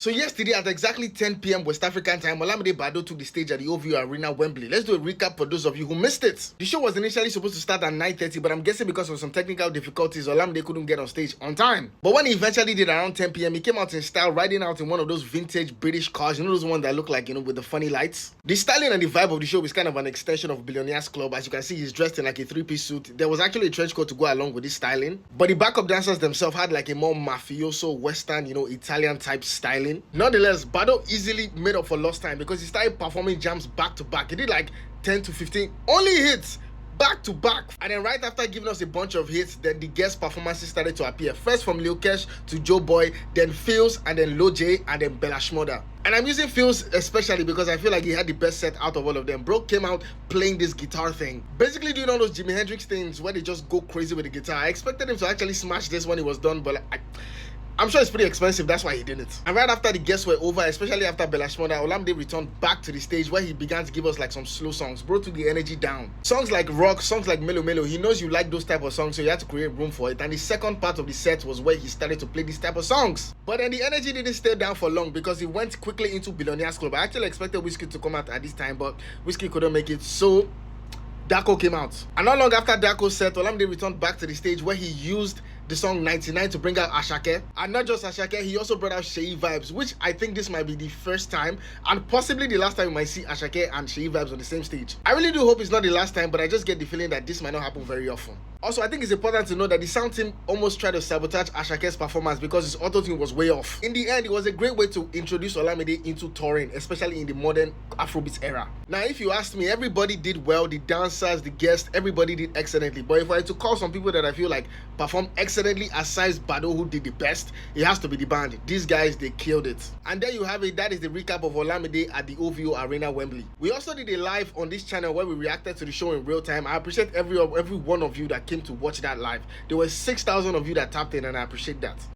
So yesterday at exactly 10 p.m. West African time, Olamide Bado took the stage at the OVO Arena Wembley. Let's do a recap for those of you who missed it. The show was initially supposed to start at 9:30, but I'm guessing because of some technical difficulties, Olamide couldn't get on stage on time. But when he eventually did around 10 p.m., he came out in style, riding out in one of those vintage British cars, you know those ones that look like, with the funny lights? The styling and the vibe of the show is kind of an extension of Billionaires Club. As you can see, he's dressed in like a three-piece suit. There was actually a trench coat to go along with this styling. But the backup dancers themselves had like a more mafioso, Western, Italian type styling. Nonetheless, Bado easily made up for lost time because he started performing jams back to back. He did like 10 to 15 only hits back to back, and then right after giving us a bunch of hits, then the guest performances started to appear. First from Lil Kesh to Joe Boy, then Phils, and then Lil J, and then Bella Shmurda. And I'm using Phils especially because I feel like he had the best set out of all of them. Bro came out playing this guitar thing, basically doing all those Jimi Hendrix things where they just go crazy with the guitar. I expected him to actually smash this when he was done, but I'm sure it's pretty expensive, that's why he didn't. And right after the guests were over, especially after Bella Shmurda, Olamide returned back to the stage where he began to give us like some slow songs. Bro took the energy down. Songs like rock, songs like Melo Melo, he knows you like those type of songs, so he had to create room for it. And the second part of the set was where he started to play this type of songs. But then the energy didn't stay down for long because he went quickly into Billionaires Club. I actually expected Whiskey to come out at this time, but Whiskey couldn't make it, so Darko came out. And not long after Darko's set, Olamide returned back to the stage where he used the song 99 to bring out Asake. And not just Asake, he also brought out Sheyi Vibes, which I think this might be the first time and possibly the last time we might see Asake and Sheyi Vibes on the same stage. I really do hope it's not the last time, but I just get the feeling that this might not happen very often. Also, I think it's important to know that the sound team almost tried to sabotage Asake's performance because his auto-tune was way off. In the end, it was a great way to introduce Olamide into touring, especially in the modern Afrobeats era. Now, if you ask me, everybody did well, the dancers, the guests, everybody did excellently. But if I had to call some people that I feel like performed excellently aside Bado who did the best, it has to be the band. These guys, they killed it. And there you have it. That is the recap of Olamide at the OVO Arena Wembley. We also did a live on this channel where we reacted to the show in real time. I appreciate every one of you that came to watch that live. There were 6,000 of you that tapped in, and I appreciate that.